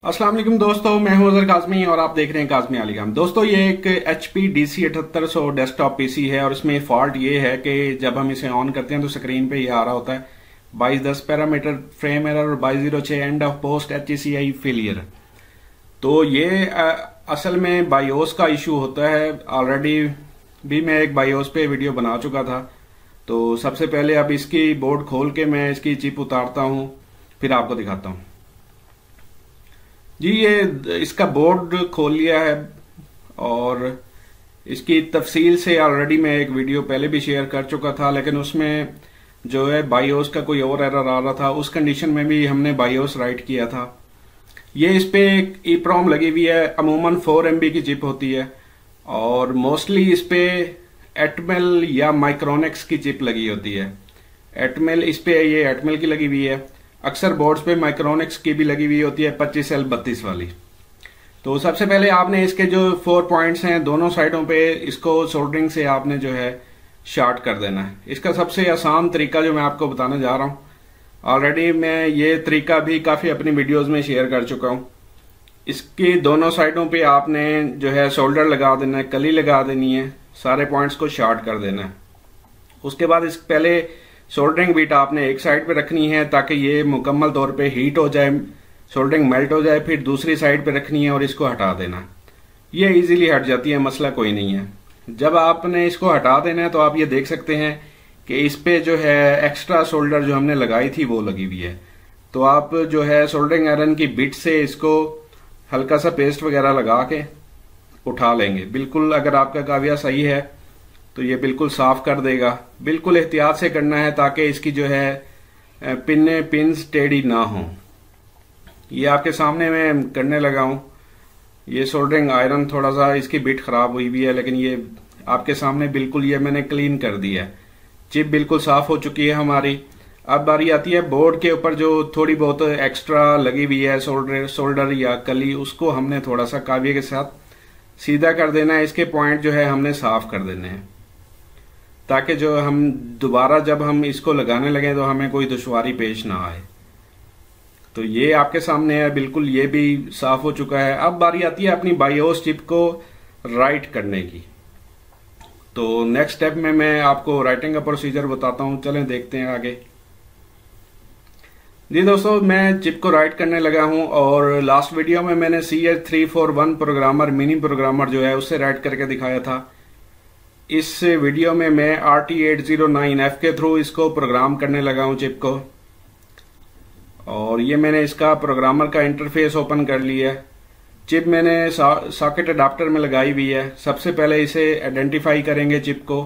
अस्सलाम वालेकुम दोस्तों, मैं हूं अजहर काज़मी और आप देख रहे हैं काज़मी आलिगाम। दोस्तों, ये एक HP DC7800 डेस्कटॉप पीसी है और इसमें फॉल्ट ये है कि जब हम इसे ऑन करते हैं तो स्क्रीन पे ये आ रहा होता है 2210 पैरामीटर फ्रेम एरर और 2206 end of post HCI failure. तो ये असल में बायोस का इशू होता है। ऑलरेडी भी मैं एक बायोस पे वीडियो बना चुका था। तो सबसे पहले अब इसकी बोर्ड खोल के मैं इसकी चिप उतारता हूँ, फिर आपको दिखाता हूँ। जी, ये इसका बोर्ड खोल लिया है और इसकी तफसील से ऑलरेडी मैं एक वीडियो पहले भी शेयर कर चुका था, लेकिन उसमें जो है बायोस का कोई और एरर आ रहा था। उस कंडीशन में भी हमने बायोस राइट किया था। ये इस पे एक EEPROM लगी हुई है, अमूमन 4 MB की चिप होती है और मोस्टली इस पे एटमेल या माइक्रोनिक्स की चिप लगी होती है। एटमेल इस पे ये एटमेल की लगी हुई है। अक्सर बोर्ड्स पे माइक्रोनिक्स की भी लगी हुई होती है 25L32 वाली। तो सबसे पहले आपने इसके जो 4 पॉइंट्स हैं दोनों साइडों पे इसको सोल्डरिंग से आपने जो है शॉर्ट कर देना है। इसका सबसे आसान तरीका जो मैं आपको बताने जा रहा हूँ, ऑलरेडी मैं ये तरीका भी काफी अपनी वीडियोस में शेयर कर चुका हूँ। इसकी दोनों साइडों पे आपने जो है सोल्डर लगा देना है, कली लगा देनी है, सारे पॉइंट्स को शॉर्ट कर देना है। उसके बाद इस पहले सोल्डरिंग बीट आपने एक साइड पे रखनी है ताकि ये मुकम्मल तौर पे हीट हो जाए, सोल्डरिंग मेल्ट हो जाए। फिर दूसरी साइड पे रखनी है और इसको हटा देना। ये इजीली हट जाती है, मसला कोई नहीं है। जब आपने इसको हटा देना है तो आप ये देख सकते हैं कि इस पे जो है एक्स्ट्रा सोल्डर जो हमने लगाई थी वो लगी हुई है। तो आप जो है सोल्डरिंग आयरन की बिट से इसको हल्का सा पेस्ट वगैरह लगा के उठा लेंगे। बिल्कुल अगर आपका काविया सही है तो ये बिल्कुल साफ कर देगा। बिल्कुल एहतियात से करना है ताकि इसकी जो है पिन्स टेढ़ी ना हो। ये आपके सामने मैं करने लगा हूं। ये सोल्डरिंग आयरन थोड़ा सा इसकी बिट खराब हुई भी है, लेकिन ये आपके सामने बिल्कुल ये मैंने क्लीन कर दिया है। चिप बिल्कुल साफ हो चुकी है हमारी। अब बारी आती है बोर्ड के ऊपर जो थोड़ी बहुत एक्स्ट्रा लगी हुई है सोल्डर या कली, उसको हमने थोड़ा सा काविये के साथ सीधा कर देना है। इसके पॉइंट जो है हमने साफ कर देने हैं ताकि जो हम दोबारा जब हम इसको लगाने लगे तो हमें कोई दुश्वारी पेश ना आए। तो ये आपके सामने है, बिल्कुल ये भी साफ हो चुका है। अब बारी आती है अपनी बायोस चिप को राइट करने की। तो नेक्स्ट स्टेप में मैं आपको राइटिंग का प्रोसीजर बताता हूं। चलें देखते हैं आगे। जी दोस्तों, मैं चिप को राइट करने लगा हूं और लास्ट वीडियो में मैंने CH341 प्रोग्रामर मिनी प्रोग्रामर जो है उससे राइट करके दिखाया था। इस वीडियो में मैं RT809F के थ्रू इसको प्रोग्राम करने लगा हूं चिप को। और ये मैंने इसका प्रोग्रामर का इंटरफेस ओपन कर लिया है। चिप मैंने सॉकेट अडाप्टर में लगाई हुई है। सबसे पहले इसे आइडेंटिफाई करेंगे चिप को।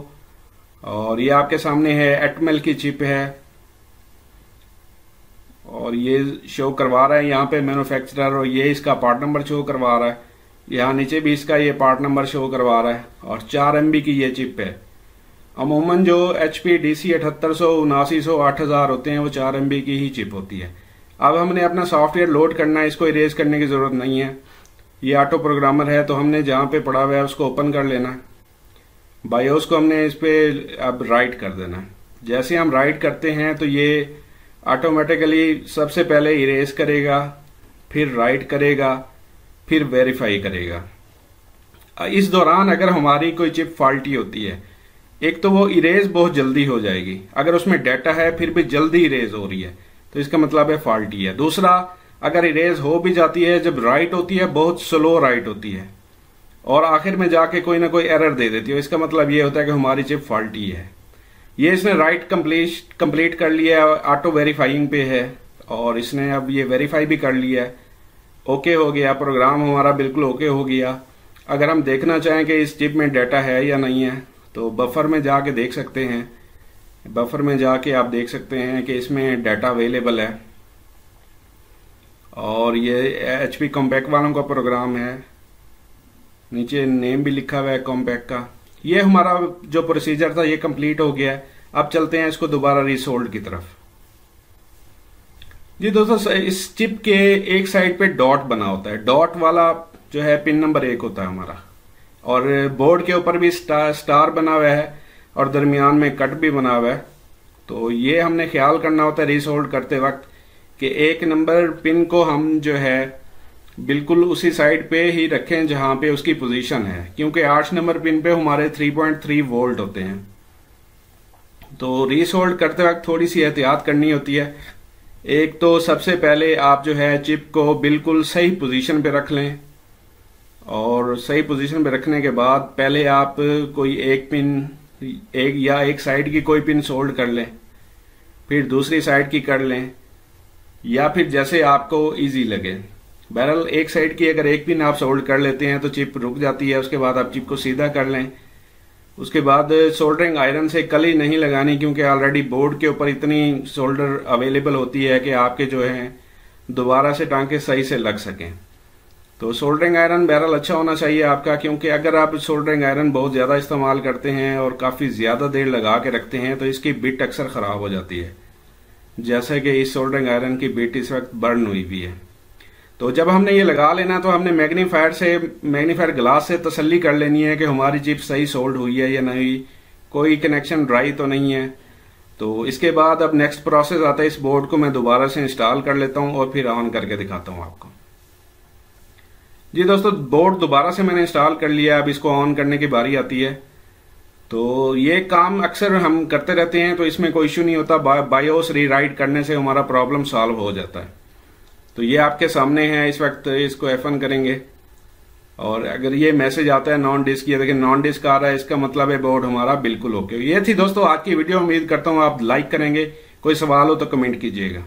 और ये आपके सामने है, एटमेल की चिप है और ये शो करवा रहा है यहाँ पे मैन्युफैक्चरर, और ये इसका पार्ट नंबर शो करवा रहा है। यहाँ नीचे भी इसका ये पार्ट नंबर शो करवा रहा है और 4 MB की ये चिप है। अमूमन जो HP DC7800 7900 8000 होते हैं वो 4 MB की ही चिप होती है। अब हमने अपना सॉफ्टवेयर लोड करना है, इसको इरेज करने की जरूरत नहीं है। ये ऑटो प्रोग्रामर है तो हमने जहां पे पड़ा हुआ है उसको ओपन कर लेना है। बायोस को हमने इस पे अब राइट कर देना है। जैसे हम राइट करते हैं तो ये ऑटोमेटिकली सबसे पहले इरेज करेगा, फिर राइट करेगा, फिर वेरीफाई करेगा। इस दौरान अगर हमारी कोई चिप फॉल्टी होती है, एक तो वो इरेज बहुत जल्दी हो जाएगी। अगर उसमें डाटा है फिर भी जल्दी इरेज हो रही है तो इसका मतलब है फॉल्टी है। दूसरा, अगर इरेज हो भी जाती है, जब राइट होती है बहुत स्लो राइट होती है और आखिर में जाके कोई ना कोई एरर दे देती है, इसका मतलब ये होता है कि हमारी चिप फॉल्टी है। ये इसने राइट कंप्लीट कर लिया है, ऑटो वेरीफाइंग पे है और इसने अब ये वेरीफाई भी कर लिया है। ओके हो गया, प्रोग्राम हमारा बिल्कुल ओके हो गया। अगर हम देखना चाहें कि इस चिप में डाटा है या नहीं है तो बफर में जाके देख सकते हैं। बफर में जाके आप देख सकते हैं कि इसमें डाटा अवेलेबल है और ये HP कॉम्पैक्ट वालों का प्रोग्राम है। नीचे नेम भी लिखा हुआ है कॉम्पैक्ट का। ये हमारा जो प्रोसीजर था ये कंप्लीट हो गया है। अब चलते हैं इसको दोबारा रीसोल्ड की तरफ। जी दोस्तों, इस चिप के एक साइड पे डॉट बना होता है। डॉट वाला जो है पिन नंबर 1 होता है हमारा, और बोर्ड के ऊपर भी स्टार बना हुआ है और दरमियान में कट भी बना हुआ है। तो ये हमने ख्याल करना होता है रीसोल्ड करते वक्त कि 1 नंबर पिन को हम जो है बिल्कुल उसी साइड पे ही रखें जहां पे उसकी पोजीशन है, क्योंकि 8 नंबर पिन पे हमारे 3.3 वोल्ट होते हैं। तो रीसोल्ड करते वक्त थोड़ी सी एहतियात करनी होती है। एक तो सबसे पहले आप जो है चिप को बिल्कुल सही पोजीशन पे रख लें, और सही पोजीशन पे रखने के बाद पहले आप कोई एक पिन एक साइड की कोई पिन सोल्ड कर लें, फिर दूसरी साइड की कर लें, या फिर जैसे आपको इजी लगे। बहरहाल एक साइड की अगर एक पिन आप सोल्ड कर लेते हैं तो चिप रुक जाती है, उसके बाद आप चिप को सीधा कर लें। उसके बाद सोल्डरिंग आयरन से कली नहीं लगानी, क्योंकि ऑलरेडी बोर्ड के ऊपर इतनी सोल्डर अवेलेबल होती है कि आपके जो है दोबारा से टांके सही से लग सकें। तो सोल्डरिंग आयरन बहरहाल अच्छा होना चाहिए आपका, क्योंकि अगर आप सोल्डरिंग आयरन बहुत ज्यादा इस्तेमाल करते हैं और काफी ज्यादा देर लगा के रखते हैं तो इसकी बिट अक्सर खराब हो जाती है, जैसे कि इस सोल्डरिंग आयरन की बिट इस वक्त बर्न हुई भी है। तो जब हमने ये लगा लेना तो हमने मैग्नीफायर ग्लास से तसल्ली कर लेनी है कि हमारी चिप सही सोल्ड हुई है या नहीं, कोई कनेक्शन ड्राई तो नहीं है। तो इसके बाद अब नेक्स्ट प्रोसेस आता है, इस बोर्ड को मैं दोबारा से इंस्टॉल कर लेता हूं और फिर ऑन करके दिखाता हूं आपको। जी दोस्तों, बोर्ड दोबारा से मैंने इंस्टॉल कर लिया, अब इसको ऑन करने की बारी आती है। तो ये काम अक्सर हम करते रहते हैं, तो इसमें कोई इश्यू नहीं होता। बायोस रीराइट करने से हमारा प्रॉब्लम सॉल्व हो जाता है। तो ये आपके सामने है इस वक्त, इसको F1 करेंगे और अगर ये मैसेज आता है नॉन डिस्क, ये देखिए नॉन डिस्क आ रहा है, इसका मतलब है बोर्ड हमारा बिल्कुल ओके। ये थी दोस्तों आज की वीडियो, उम्मीद करता हूँ आप लाइक करेंगे। कोई सवाल हो तो कमेंट कीजिएगा।